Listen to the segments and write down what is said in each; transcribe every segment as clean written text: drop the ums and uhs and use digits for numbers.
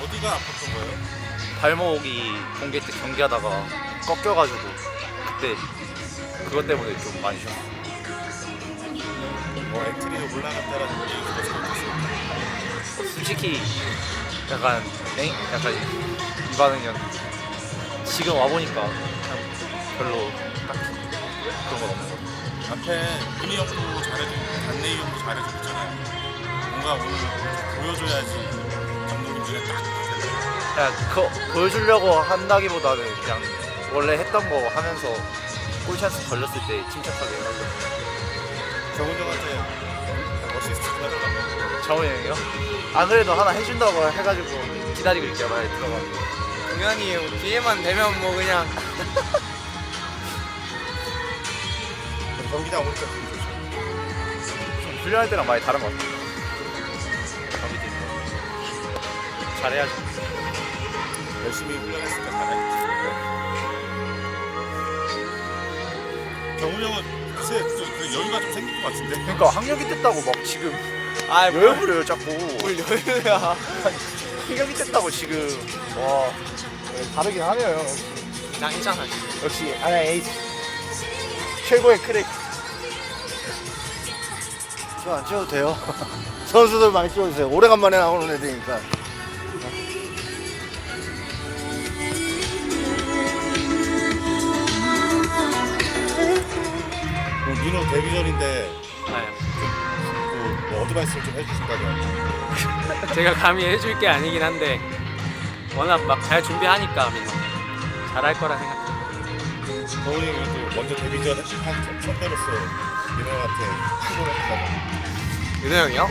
어디가 아팠던 거예요? 발목이 동계 때 경기하다가 꺾여가지고 그때 그것 때문에 좀 많이 쉬었어. 뭐 엔트리에 올라갔다라는 얘기 들어서 어땠어요? 솔직히 약간 약간 이 반응이었. 지금 와 보니까 그냥 별로 딱히 그런 건 없는 것 같아. 앞에 문희 형도 잘해주고 단내이 형도 잘해주고 있잖아요. 뭔가 오늘 보여줘야지 감독님들은 딱 맞겠네요. 그냥 그거 보여주려고 한다기보다는 그냥 원래 했던 거 하면서 골 찬스 걸렸을 때 침착하게 하려고. 정훈 형한테 어시스트 좀 해달라고. 정훈이 형이요? 안 그래도 하나 해준다고 해가지고 기다리고 있게 말에 들어가. 동현이 기회만 되면 뭐 그냥 경기장 오니까 기분 좋죠. 좀 훈련할 때랑 많이 다른 것 같아. 경기 때 잘해야지. 열심히 훈련했으니까 잘해야겠지. 정훈 형은 요새 그 여유가 좀 생긴 것 같은데. 그러니까 학력이 됐다고 막 지금 아 왜 그래요 자꾸. 뭘 여유야. 학력이 됐다고 지금. 와 다르긴 하네요. 짱이잖아. 역시 아나 에이스 최고의 크랙. 저 안 찍어도 돼요. 선수들 많이 찍어주세요. 오래간만에 나오는 애들이니까. 그럼 민호 데뷔 전인데 아유, 뭐 어드바이스를 좀 해주신다면. 제가 감히 해줄 게 아니긴 한데 워낙 막 잘 준비하니까 민호 잘할 거라 생각해. 정훈이 그래도 먼저 데뷔 전 한 선배로서 민호 형한테 신고를 했다고. 민호 형이요?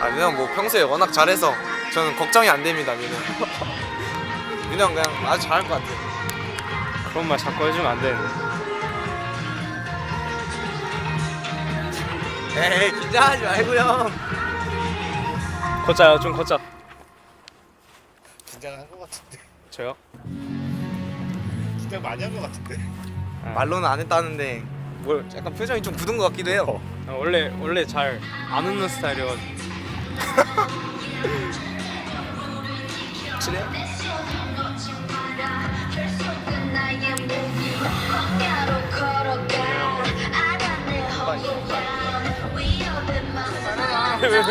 아 민호 형 뭐 평소에 워낙 잘해서 저는 걱정이 안 됩니다 민호 형. 민호 형 그냥 아주 잘할 것 같아요. 그런 말 자꾸 해주면 안 되는데. 에이 긴장하지 말고요. 걷자요 좀 걷자. 긴장을 한 것 같은데. 저요? 긴장 많이 한 것 같은데. 말로는 안 했다는데 뭘 약간 표정이 좀 굳은 것 같기도 해요. 원래 잘 안 웃는 스타일이어가지고. 그래요?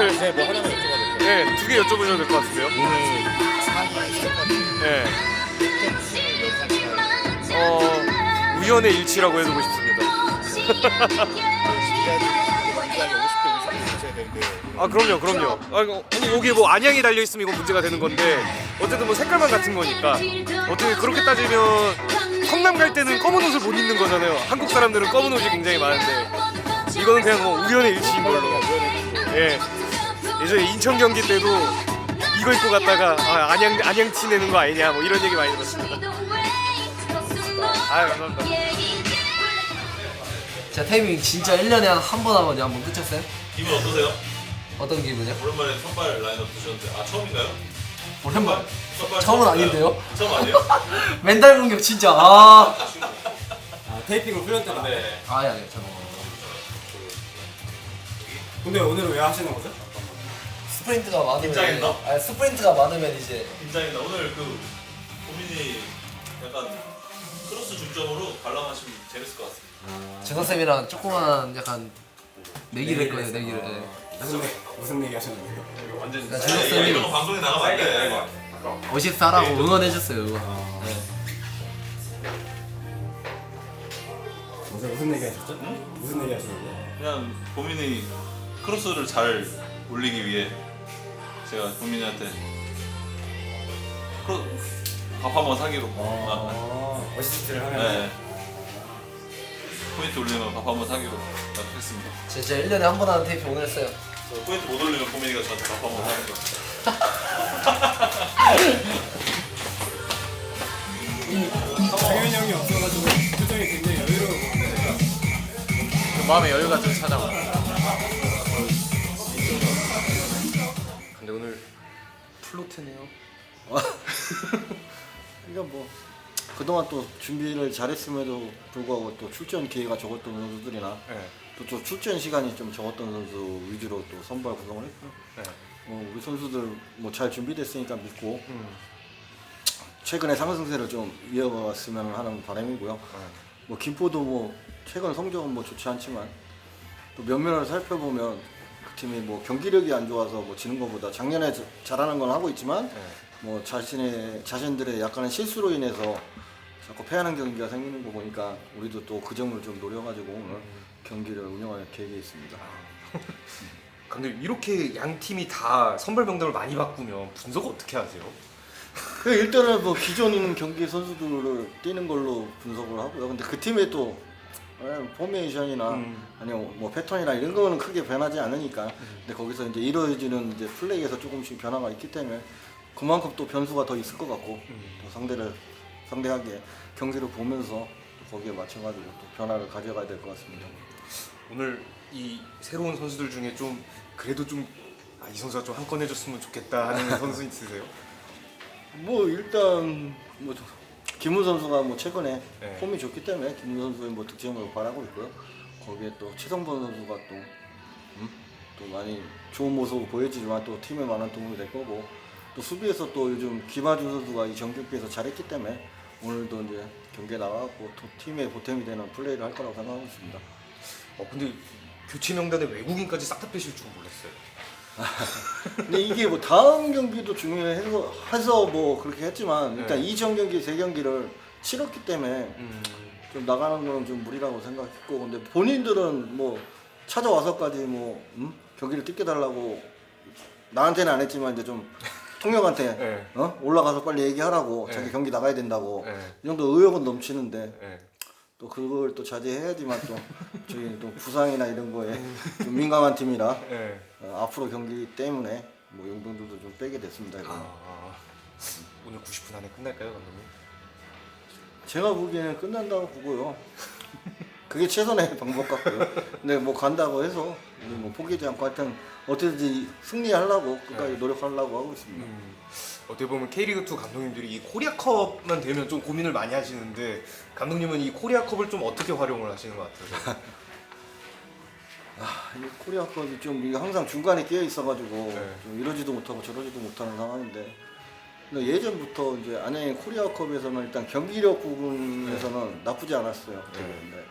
이제 뭐 하나만 여쭤봐도 될까요? 네, 두 개 여쭤보셔도 될 것 같은데요. 오늘 상위 세컨 네. 몇 상이나요? 우연의 일치라고 해두고 싶습니다. 아 그럼요. 아니 여기 뭐 안양이 달려 있으면 이건 문제가 되는 건데 어쨌든 뭐 색깔만 같은 거니까 어떻게 그렇게 따지면 성남 갈 때는 검은 옷을 못 입는 거잖아요. 한국 사람들은 검은 옷이 굉장히 많은데 이거는 그냥 뭐 우연의 일치인 걸로. 예. 예전에 인천 경기 때도 이거 입고 갔다가 안양 티 내는 거 아니냐 뭐 이런 얘기 많이 들었습니다. 아 감사합니다. 자 타이밍 진짜 1년에 한 번 하거든요. 한번 끝쳤어요? 기분 어떠세요? 어떤 기분이요? 오랜만에 선발 라인업 드셨는데 처음인가요? 오랜만 선발 처음은 처음인가요? 아닌데요? 처음 아니에요? 멘탈 공격 진짜 아 테이핑을 훈련 때다. 네. 아니 저는 근데 오늘은 왜 하시는 거죠? 스프린트가 많으면 긴장했나? 아니 스프린트가 많으면 이제 긴장했나? 오늘 그 고민이 약간 크로스 중점으로 관람하시면 재밌을 것 같습니다. 재선쌤이랑 조그만 약간 내기를 했거든요. 내기를. 네. 무슨 얘기 하시는 거예요? 완전 그러니까 재밌어요. 이런 거 방송에 나가면 안 돼. 어시스트 하라고 응원해줬어요. 응원. 네. 어제 무슨 얘기 하셨죠? 무슨 얘기 하시는 거예요? 그냥 고민이 크로스를 잘 올리기 위해 제가 고민이한테 밥 한번 사기로. 어시스트를 하면 네. 포인트 올리면 밥 한번 사기로 약속했습니다. 진짜 1년에 한 번 하는 테이프 오늘 했어요. 저 포인트 못 올리면 고민이가 저한테 밥 한번 사는 거. 장현이 형이 없어가지고 표정이 굉장히 여유로워 보이는데 마음에 여유가 좀 찾아와. 근데 오늘 플로트네요. 그러니까 뭐 그동안 또 준비를 잘했음에도 불구하고 또 출전 기회가 적었던 선수들이나 네. 또 출전 시간이 좀 적었던 선수 위주로 또 선발 구성을 했고요. 네. 우리 선수들 뭐 잘 준비됐으니까 믿고 최근에 상승세를 좀 이어갔으면 하는 바람이고요. 뭐 김포도 뭐 최근 성적은 뭐 좋지 않지만 또 면면을 살펴보면 그 팀이 뭐 경기력이 안 좋아서 뭐 지는 것보다 작년에 잘하는 건 하고 있지만 뭐 자신들의 약간의 실수로 인해서 자꾸 패하는 경기가 생기는 거 보니까 우리도 또 그 점을 좀 노려가지고 오늘 경기를 운영할 계획이 있습니다. 감독님 이렇게 양 팀이 다 선발 명단을 많이 바꾸면 분석 어떻게 하세요? 일단은 뭐 기존 있는 경기 선수들을 뛰는 걸로 분석을 하고요. 근데 그 팀의 또 포메이션이나 아니면 뭐 패턴이나 이런 거는 크게 변하지 않으니까. 근데 거기서 이제 이루어지는 이제 플레이에서 조금씩 변화가 있기 때문에 그만큼 또 변수가 더 있을 것 같고 또 상대하게 경기를 보면서 거기에 맞춰가지고 또 변화를 가져가야 될 것 같습니다. 오늘 이 새로운 선수들 중에 좀 그래도 좀 이 선수가 좀 한 건 해줬으면 좋겠다 하는 선수 있으세요? 뭐 일단 뭐 김우 선수가 뭐 최근에 네. 폼이 좋기 때문에 김우 선수의 뭐 득점을 바라고 있고요. 거기에 또 최성범 선수가 또 많이 좋은 모습을 보여주지만 또 팀에 많은 도움이 될 거고 또 수비에서 또 요즘 김하준 선수가 이 정규리그에서 잘했기 때문에 오늘도 이제 경기에 나가고 또 팀의 보탬이 되는 플레이를 할 거라고 생각하고 있습니다. 근데 교체 명단에 외국인까지 싹 다 빼실 줄 몰랐어요. 근데 이게 뭐 다음 경기도 중요해서 뭐 그렇게 했지만 일단 이전 경기 3경기를 치렀기 때문에 좀 나가는 거는 좀 무리라고 생각했고 근데 본인들은 뭐 찾아와서까지 뭐 경기를 뛰게 달라고 나한테는 안 했지만 이제 좀 통역한테 올라가서 빨리 얘기하라고 자기 경기 나가야 된다고 이 정도 의욕은 넘치는데 또 그걸 또 자제해야지만 또 저희 또 부상이나 이런 거에 좀 민감한 팀이라 앞으로 경기 때문에 뭐 용병들도 좀 빼게 됐습니다. 오늘 90분 안에 끝날까요, 감독님? 제가 보기에는 끝난다고 보고요. 그게 최선의 방법 같고요. 근데 뭐 간다고 해서 우리 뭐 포기하지 않고 하여튼 어떻게든지 승리하려고 끝까지 노력하려고 하고 있습니다. 어떻게 보면 K리그2 감독님들이 이 코리아컵만 되면 좀 고민을 많이 하시는데 감독님은 이 코리아컵을 좀 어떻게 활용을 하시는 것 같아요? 이 코리아컵이 좀 이게 항상 중간에 끼어 있어가지고 좀 이러지도 못하고 저러지도 못하는 상황인데 근데 예전부터 이제 안양의 코리아컵에서는 일단 경기력 부분에서는 나쁘지 않았어요. 근데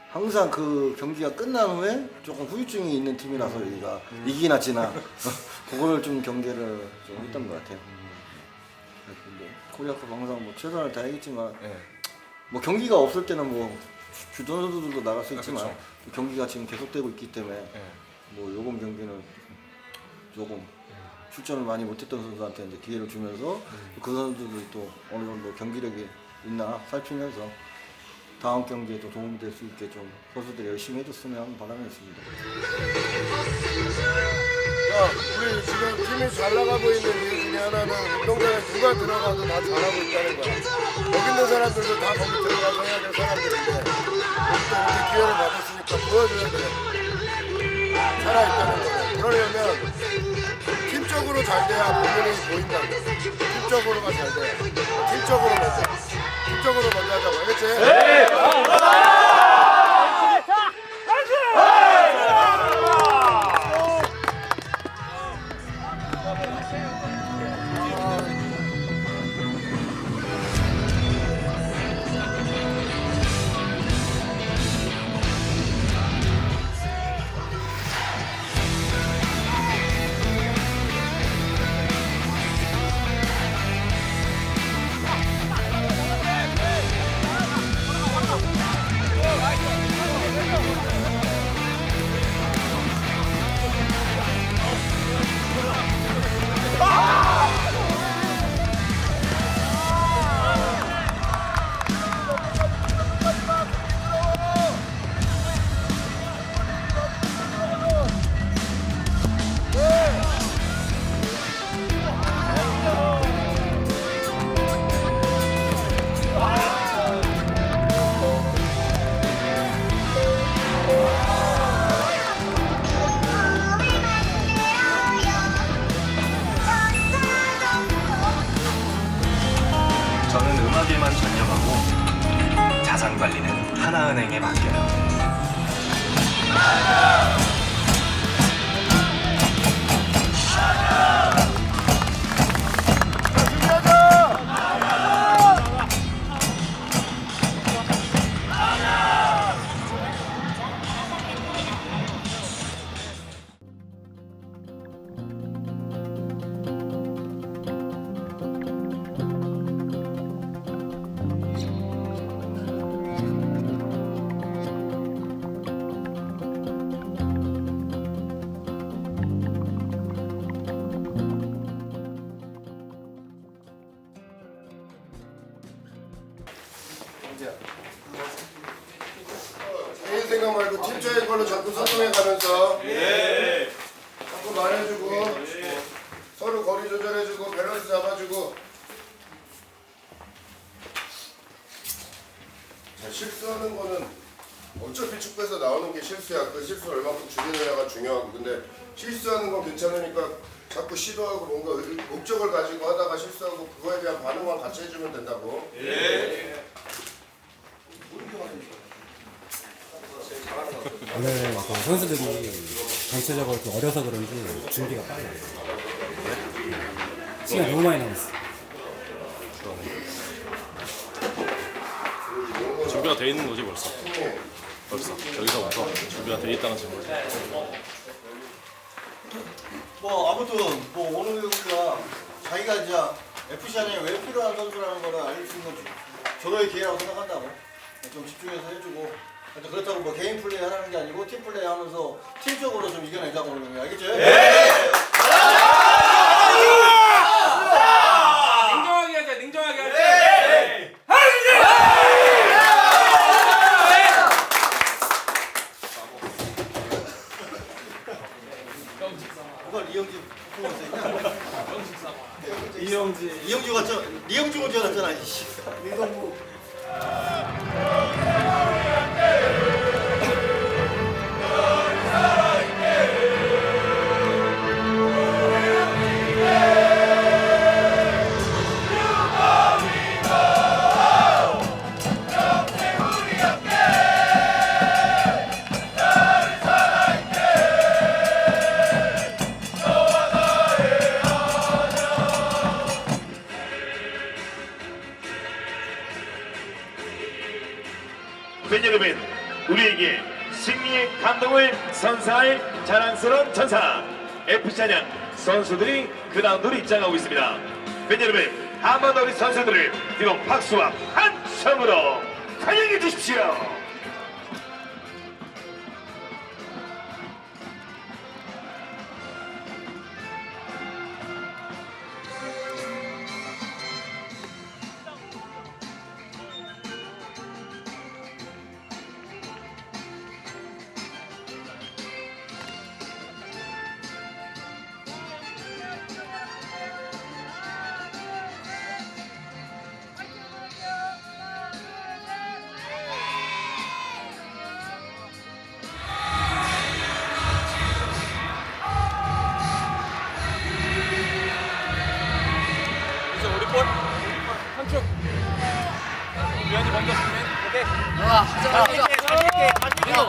항상 그 경기가 끝난 후에 조금 후유증이 있는 팀이라서 여기가 이기나 지나 그거를 좀 경계를 좀 했던 것 같아요. 뭐 코리아컵 항상 뭐 최선을 다했지만 뭐 경기가 없을 때는 뭐 주전 선수들도 나갈 수 있지만 경기가 지금 계속되고 있기 때문에 뭐 요번 경기는 조금 출전을 많이 못했던 선수한테 이제 기회를 주면서 그 선수들이 또 어느 정도 경기력이 있나 살피면서 다음 경기에도 도움이 될 수 있게 좀 선수들이 열심히 해줬으면 하는 바람이 있습니다. 자, 우리 지금 팀이 잘 나가고 있는 이유 중에 하나는 운동장에 누가 들어가도 다 잘하고 있다는 거야. 여기 있는 사람들도 다 거기 들어가서 해야 될 사람들인데 우리도 우리 기회를 받았으니까 보여줘야 돼. 살아있다는 거야. 그러려면 팀적으로 잘 돼야 본인이 보인다고. 팀적으로가 잘 돼야. 팀적으로 먼저 하자고. 알겠지? 네! 저는 음악에만 전념하고 자산 관리는 하나은행에 맡겨요. 개인 생각 말고 팀적인 걸로 자꾸 소통해 가면서 자꾸 말해주고 서로 거리 조절해주고 밸런스 잡아주고. 자, 실수하는 거는 어차피 축구에서 나오는 게 실수야. 그 실수를 얼마큼 줄이느냐가 중요하고. 근데 실수하는 건 괜찮으니까 자꾸 시도하고 뭔가 목적을 가지고 하다가 실수하고 그거에 대한 반응만 같이 해주면 된다고. 원래 그 선수들이 전체적으로 좀 어려서 그런지 준비가 빨라요. 시간이 너무 많이 남았어. 준비가 돼 있는 거지 벌써. 여기서부터 준비가 돼 있다는 점을. 뭐 아무튼 뭐 오늘 우리가 자기가 이제 FC 안에 왜 필요한 선수라는 거를 알릴 수 있는 저로의 기회라고 생각한다고. 좀 집중해서 해주고. 하여튼 그렇다고 뭐 개인 플레이 하라는 게 아니고 팀 플레이 하면서 팀적으로 좀 이겨내자고 그러는 거야. 알겠지? 냉정하게 하자. 냉정하게 하자. 누가 이영주 퍼포먼스 했냐? 이영주 같죠? 이영주인 줄 알았잖아. 이씨. 이동무. 팬 여러분, 우리에게 승리의 감동을 선사할 자랑스러운 전사 FC 안양 선수들이 그라운드로 입장하고 있습니다. 팬 여러분, 한 번 더 우리 선수들을 뜨거운 박수와 함성으로 환영해 주십시오.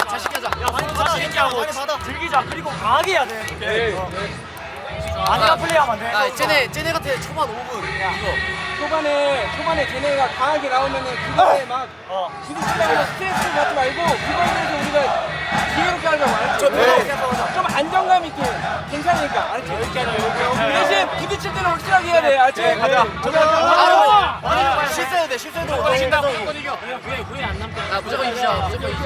자식이 하자. 즐기자. 그리고 강하게 해야 돼. 아니야 플레이하면 안 돼. 쟤네 같아 초반 5분. 초반에 쟤네가 강하게 나오면은 그거에 막 부딪히다가 스트레스 받지 말고 그거에 대해서 우리가 기회롭게 하려고 알았지? 좀 안정감 있게 괜찮으니까 알았지? 대신 부딪힐 때는 확실하게 해야 돼. 알았지? 가자. 실수해도 돼. 실수해도 무조건 이겨. 구애 안 남다. 무조건 이기자. 무조건 이기자.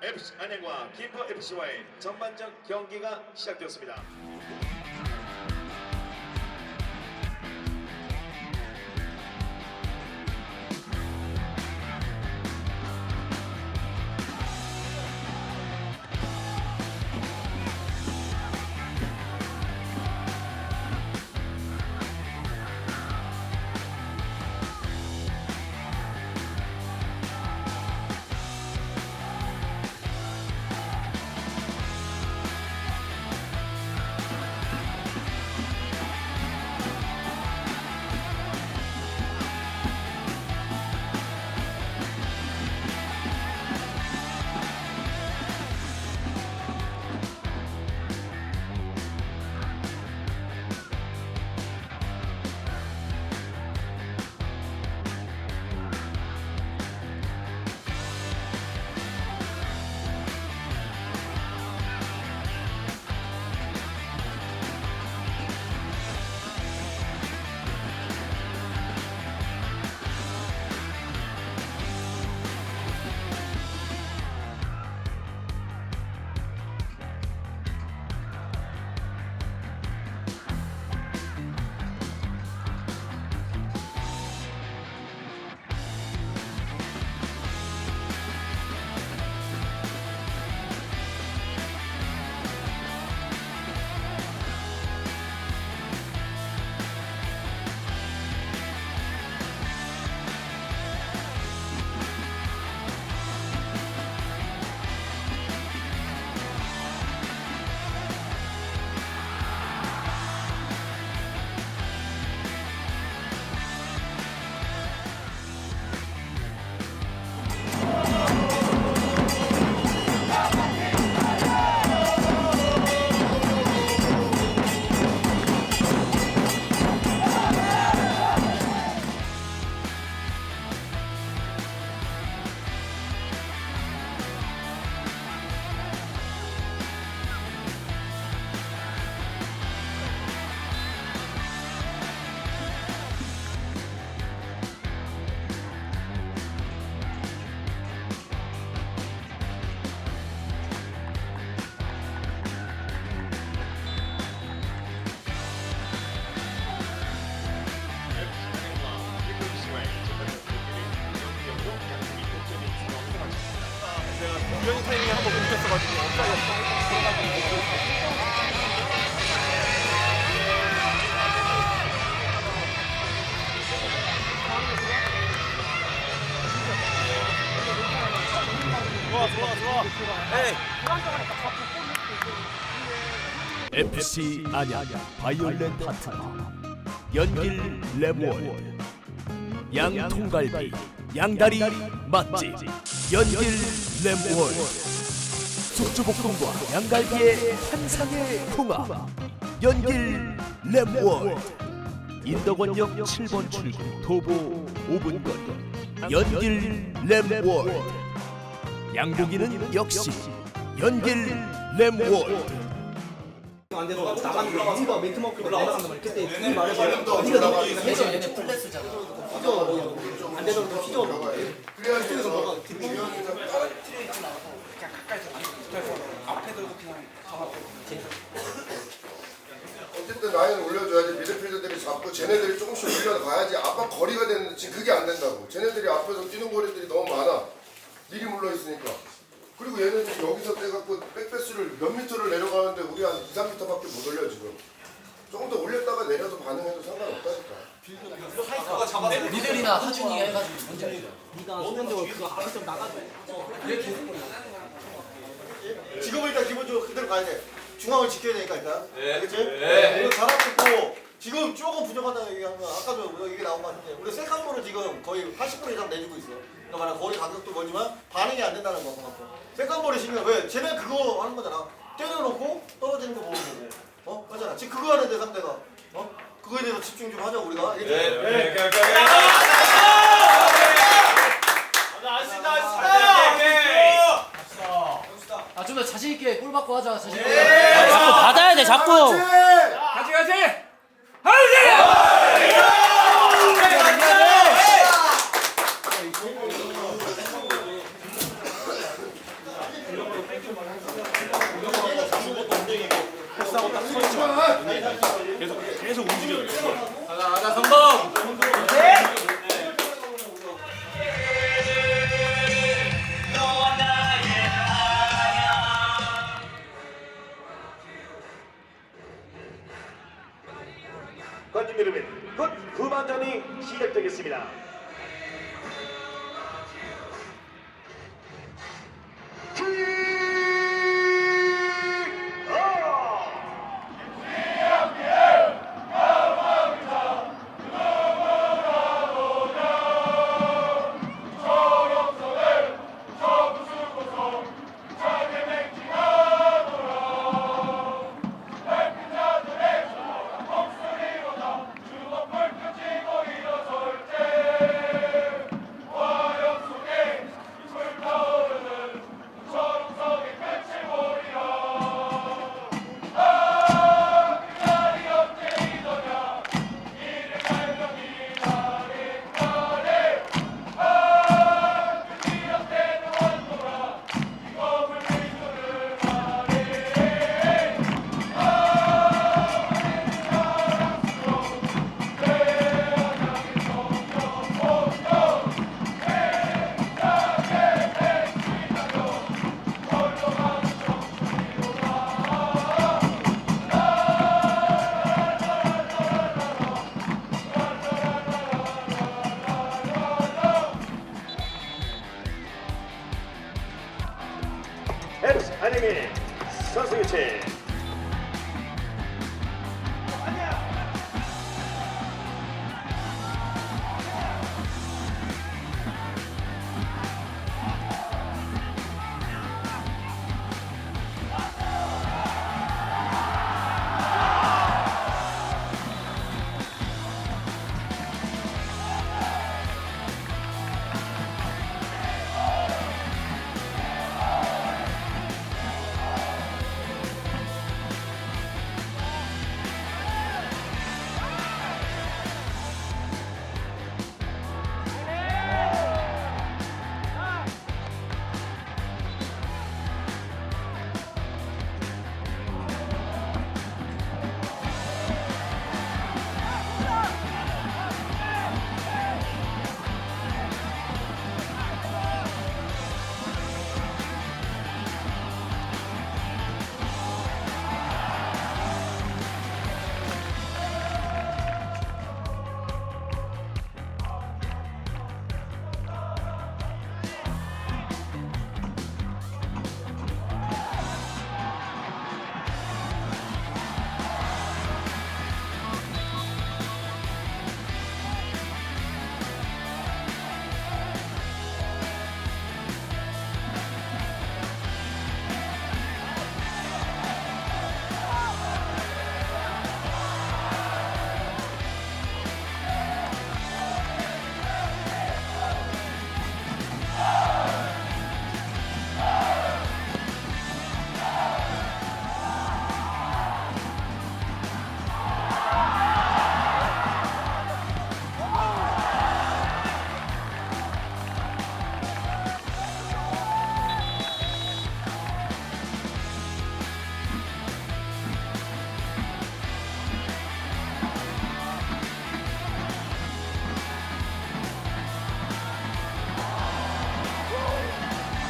FC 안양과 김포 FC와의 전반전 경기가 시작되었습니다. 유연이 타이밍에 한번 멈췄어가지고 엉덩이 들어가지고. FC 안양 바이올렛 파트너 연길 랩월드 양통갈비 양다리 맛집 연길 랩월드 숙주볶음과 양갈비의 한상의 궁합 연길 랩월드 인덕원역 7번 출구 도보 5분 거리 연길 랩월드 양고기는 역시 연길 랩월드. 안 돼서 나가는 거 우리가 멘트 먹고 내려간단 말이야. 그때 둘이 말해서 네가 너가 계속 얘네 플랫스잖아. 휘저 안 되던 거 휘저 먹어. 그래야 쪽에서 뭐가 들고 어쨌든 라인을 올려줘야지 미드필더들이 잡고 쟤네들이 조금씩 올려가야지 압박 거리가 되는데 지금 그게 안 된다고. 쟤네들이 앞에서 뛰는 거리들이 너무 많아. 미리 물러 있으니까. 그리고 얘네들이 여기서 떼갖고 백패스를 몇 미터를 내려가는데 우리 한 2, 3미터밖에 못 올려 지금. 조금 더 올렸다가 내려서 반응해도 상관없다니까. 미들이나 하준이가 해가지고 문제 없어. 네가 순간적으로 그거 앞에 좀 나가줘. 지금은 일단 기본적으로 그대로 가야 돼. 중앙을 지켜야 되니까 일단. 알겠지? 네. 이거 잘하고 있고 지금 조금 부족하다는 얘기하면 아까도 얘기 나온 것 같은데 우리 세컨볼을 지금 거의 80% 이상 내주고 있어. 그러니까 거리 가격도 멀지만 반응이 안 된다는 거 그만큼. 세컨볼이 지금 왜? 쟤네 그거 하는 거잖아. 때려놓고 떨어지는 거 보는 거고. 맞잖아. 지금 그거 하는데 상대가. 그거에 대해서 집중 좀 하자 우리가. 네. 아, 좀 더 자신 있게 골 받고 하자. 자신 있게. 자꾸 받아야 돼, 자꾸. 가지. 계속 움직여요. 가자, 성공. 관중 여러분, 곧 후반전이 시작되겠습니다. FC 안양의 선수 교체.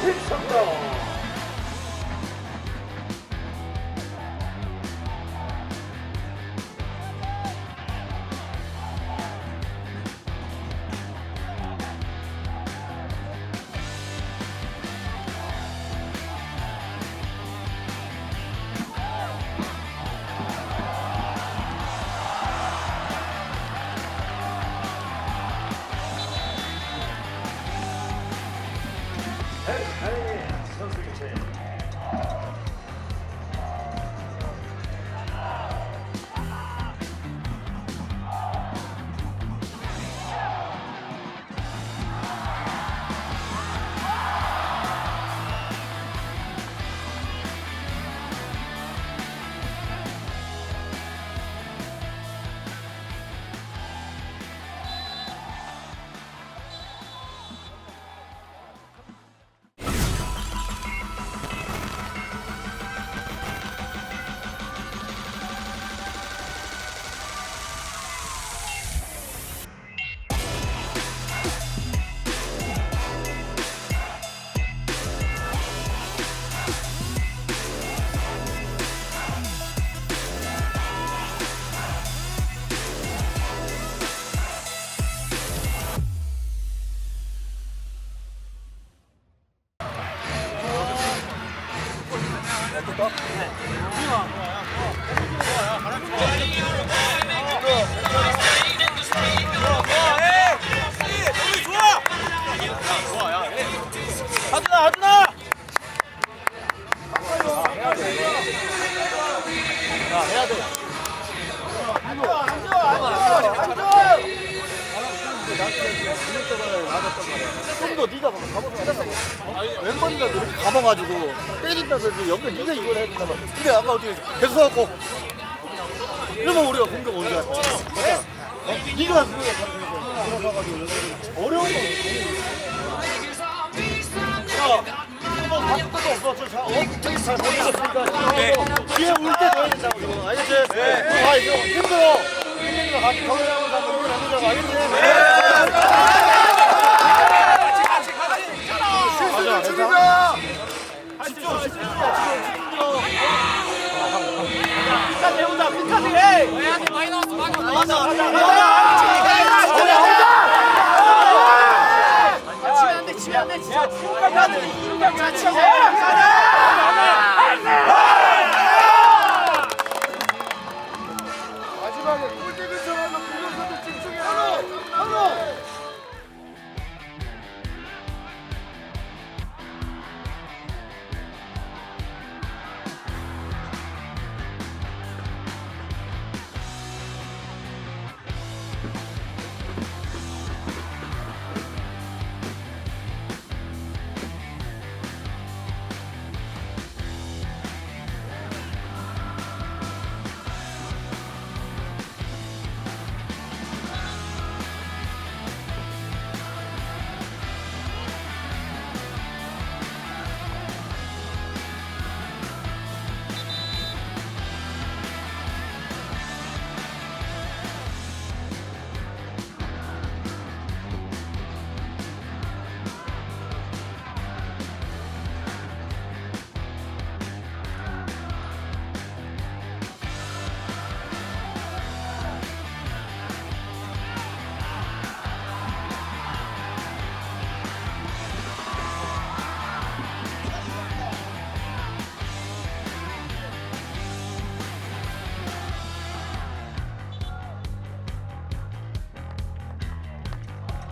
1점. 좀더 네가 가봐서 왼번이가 이렇게 가봐가지고 때린다든지 여기 네가 이걸 해야 된다. 근데 아까 어떻게 계속 갖고 이러면 우리가 공격 언제 할 거야? 네가 들어가가지고 어려운 거. 한번 바꿀 것도 없어. 저기 잘 모르겠으니까 뒤에 울 때 더 해야 된다고 지금. 알겠지? 네. 아 이거 힘들어. 힘든 거 같이 경험하면서 한번 해보자고. 알겠지? 실수를 줄이자. 끝까지 해보자. 끝까지 해. 많이 나왔어. 치면 안 돼. 진짜 지금까지 안 돼. 이기는 치면 마지막에 골대 근처에서 공격선수 집중해. 하루.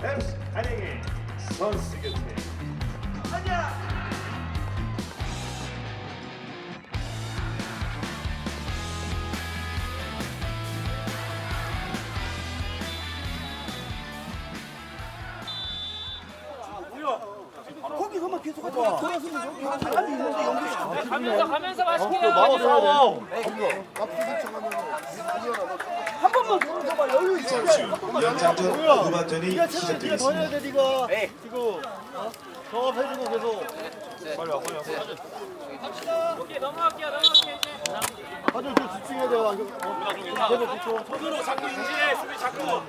MC 한영의 선수 곁에 가자! 거기서만 계속 하자. 돌아서면 여기 사람이 있는데 연결시켜. 가면서 맛있게 해요. 나와서 한 번만 돌아서봐. 여유 있게. 한 번만. 연장전 후반전이 네가 시작되겠습니다. 더 해야 돼 네가. 지금 경합해주고 계속. 빨리 와. 오케이 넘어갈게요 이제. 다들 좀 집중해야 돼. 계속 붙여. 손으로 자꾸 인지해. 수비 자꾸.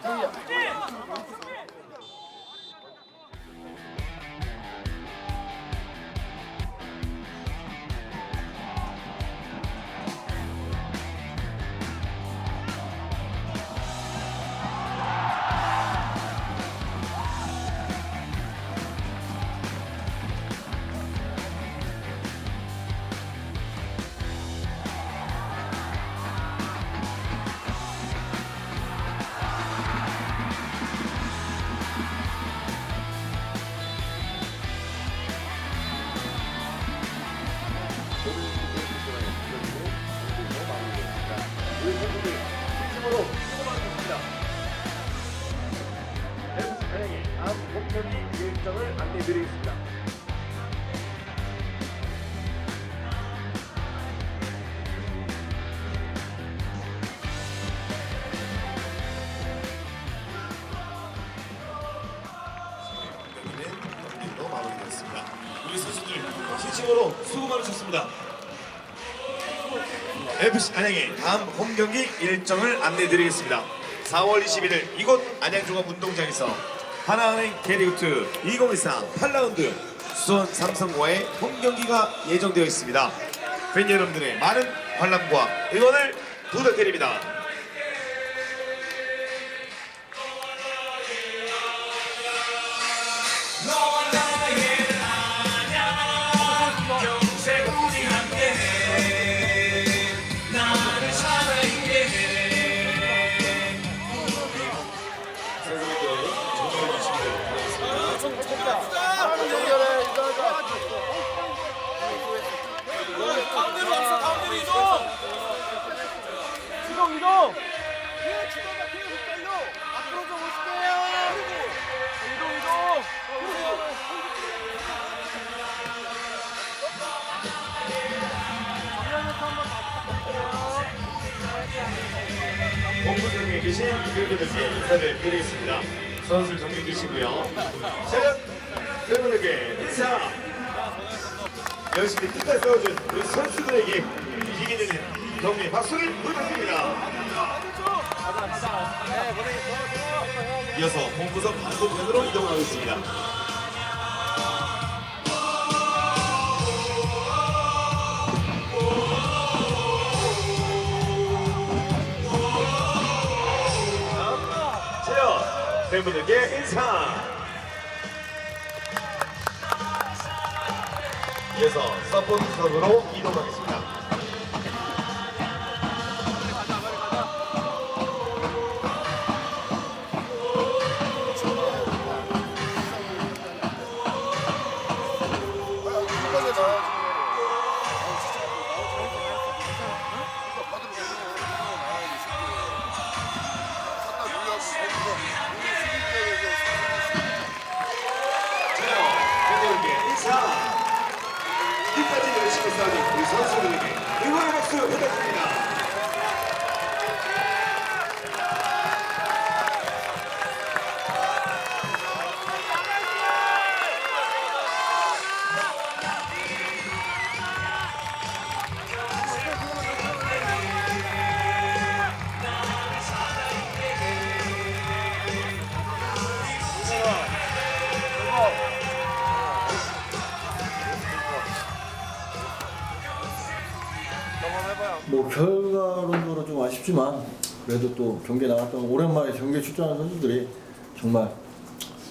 안내드리겠습니다. 경기로 마무리되었습니다. 우리 선수들 진심으로 수고 많으셨습니다. FC 안양의 다음 홈 경기 일정을 안내드리겠습니다. 4월 21일 이곳 안양종합운동장에서 하나은행 K리그2 2023 8라운드 수원 삼성과의 홈 경기가 예정되어 있습니다. 팬 여러분들의 많은 관람과 응원을 부탁드립니다. 이동! 앞으로 좀 오실게요! 이동! 본부장에 계신 팬분들께 인사를 드리겠습니다. 선수 정리 주시고요. 자, 팬분들께 인사! 열심히 끝까지 싸워준 우리 선수들에게 이기는 경기 박수를 부탁드립니다. 이어서 본부석 반대편으로 이동하고 있습니다. 자, 팬분들께 인사! 이어서 서포트석으로 이동하겠습니다. 끝까지 열심히 싸우는 우리 선수들에게 응원의 박수 부탁드립니다. 뭐 결과론적으로 좀 아쉽지만 그래도 또 경기에 나갔던 오랜만에 경기에 출전한 선수들이 정말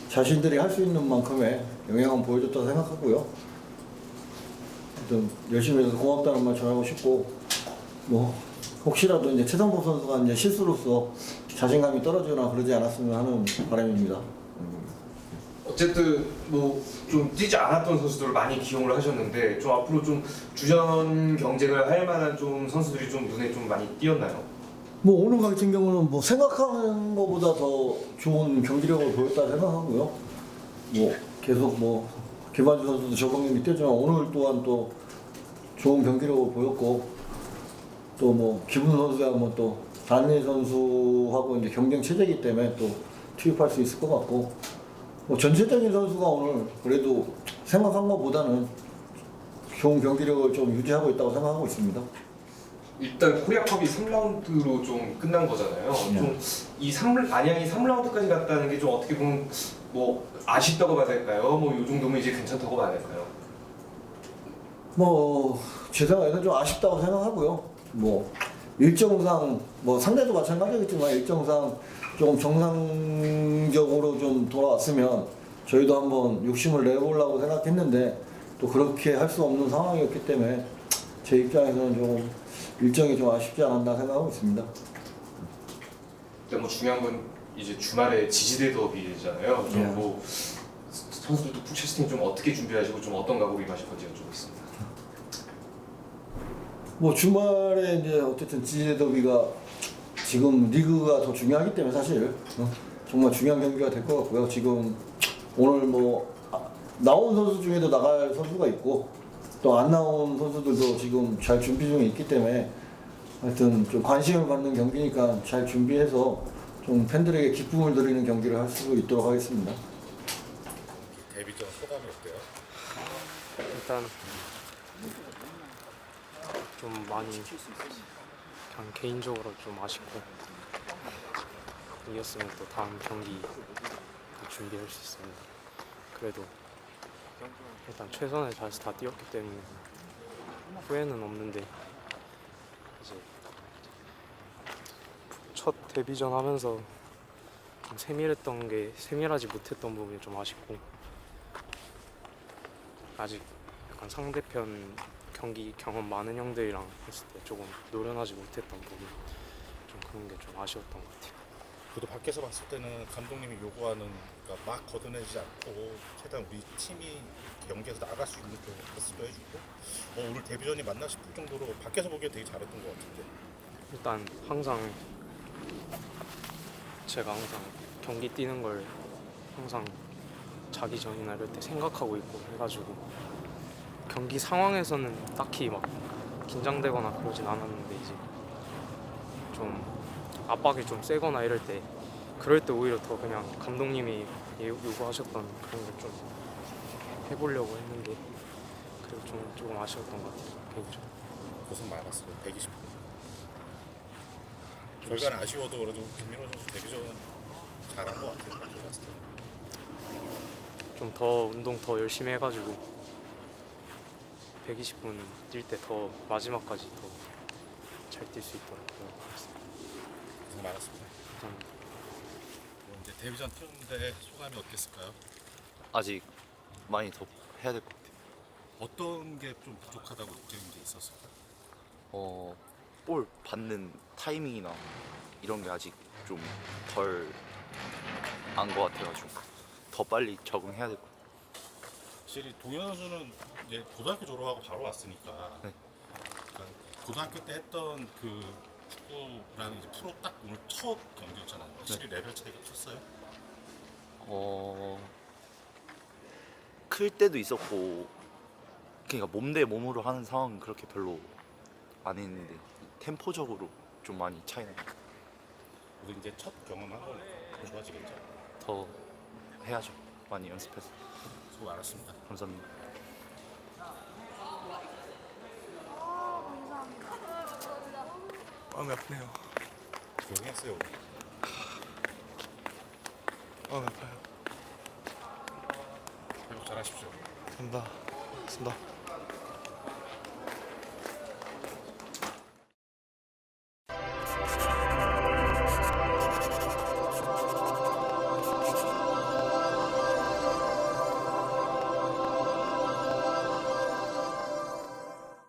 자신들이 할 수 있는 만큼의 영향을 보여줬다고 생각하고요. 좀 열심히 해서 고맙다는 말 전하고 싶고, 뭐 혹시라도 이제 최상복 선수가 이제 실수로서 자신감이 떨어지거나 그러지 않았으면 하는 바람입니다. 어쨌든 뭐 좀 뛰지 않았던 선수들을 많이 기용을 하셨는데 좀 앞으로 좀 주전 경쟁을 할 만한 좀 선수들이 좀 눈에 좀 많이 띄었나요? 뭐 오늘 같은 경우는 뭐 생각하는 것보다 더 좋은 경기력을 보였다 생각하고요. 뭐 계속 뭐 김한주 선수도 저경기 뛰었지만 오늘 또한 또 좋은 경기력을 보였고, 또 뭐 기분 선수야 뭐 또 단일 선수하고 이제 경쟁 체제이기 때문에 또 투입할 수 있을 것 같고, 뭐 전체적인 선수가 오늘 그래도 생각한 것보다는 좋은 경기력을 좀 유지하고 있다고 생각하고 있습니다. 일단 코리아컵이 3라운드로 좀 끝난 거잖아요. 좀 이 안양이 3라운드까지 갔다는 게 좀 어떻게 보면 뭐 아쉽다고 봐야 될까요? 뭐 이 정도면 이제 괜찮다고 봐야 될까요? 뭐 제 생각에는 좀 아쉽다고 생각하고요. 뭐 일정상 뭐 상대도 마찬가지겠지만 일정상 조금 정상적으로 좀 돌아왔으면 저희도 한번 욕심을 내보려고 생각했는데 또 그렇게 할 수 없는 상황이었기 때문에 제 입장에서는 좀 일정이 좀 아쉽지 않았나 생각하고 있습니다. 일단 뭐 중요한 건 이제 주말에 지지대 더비잖아요. 좀 뭐 선수들도 푸체스팅 좀 어떻게 준비하시고 좀 어떤 각오로 임하실 건지 여쭤보겠습니다. 뭐 주말에 이제 어쨌든 지지대 더비가 지금 리그가 더 중요하기 때문에 사실 정말 중요한 경기가 될 것 같고요. 지금 오늘 뭐 나온 선수 중에도 나갈 선수가 있고 또 안 나온 선수들도 지금 잘 준비 중에 있기 때문에 하여튼 좀 관심을 받는 경기니까 잘 준비해서 좀 팬들에게 기쁨을 드리는 경기를 할 수 있도록 하겠습니다. 데뷔전 소감이 어때요? 일단 좀 많이 그냥 개인적으로 좀 아쉽고 이겼으면 또 다음 경기 또 준비할 수 있습니다. 그래도 일단 최선을 다해서 다 뛰었기 때문에 후회는 없는데 이제 첫 데뷔전 하면서 좀 세밀하지 못했던 부분이 좀 아쉽고 아직 약간 상대편 경기 경험 많은 형들이랑 했을 때 조금 노련하지 못했던 부분 좀 그런 게 좀 아쉬웠던 것 같아요. 그래도 밖에서 봤을 때는 감독님이 요구하는 그러니까 막 걷어내지 않고 최대한 우리 팀이 경기에서 나갈 수 있는 쪽으로 패스도 해주고 오늘 데뷔전이 맞나 싶을 정도로 밖에서 보기에 되게 잘했던 것 같은데 일단 항상 제가 항상 경기 뛰는 걸 항상 자기 전이나 이럴 때 생각하고 있고 해가지고 경기 상황에서는 딱히 막 긴장되거나 그러진 않았는데 이제 좀 압박이 좀 세거나 이럴 때 그럴 때 오히려 더 그냥 감독님이 요구하셨던 그런 걸 좀 해보려고 했는데 그래도 좀 조금 아쉬웠던 것 같아요. 개인적으로. 고생 많았어요. 120분. 결과는 아쉬워도 그래도 김민호 선수 데뷔전 잘한 것 같아요. 제가 봤을 때. 좀 더 운동 더 열심히 해가지고 120분 뛸 때 더 마지막까지 더 잘 뛸 수 있도록 노력하겠습니다. 고생 많았습니다. 감사합니다. 이제 데뷔전 뛰었는데 소감이 어땠을까요? 아직 많이 더 해야 될 것 같아요. 어떤 게 좀 부족하다고 느끼는 게 있었을까요? 볼 받는 타이밍이나 이런 게 아직 좀 덜 안 것 같아가지고 더 빨리 적응해야 될 것 같아요. 확실히 동현 선수는 이제 고등학교 졸업하고 바로 왔으니까 네. 그러니까 고등학교 때 했던 그 축구랑 이제 프로 딱 오늘 첫 경기였잖아요. 확실히 레벨 차이가 컸어요? 클 때도 있었고 그러니까 몸 대 몸으로 하는 상황은 그렇게 별로 안 했는데 템포적으로 좀 많이 차이 나요. 우리 이제 첫 경험한 거니까 더 좋아지겠죠? 더 해야죠. 많이 연습해서. 수고 많았습니다. 감사합니다. 마음이 아프네요. 조용히 했어요. 마음이 아파요. 회복 잘하십시오. 감사합니다.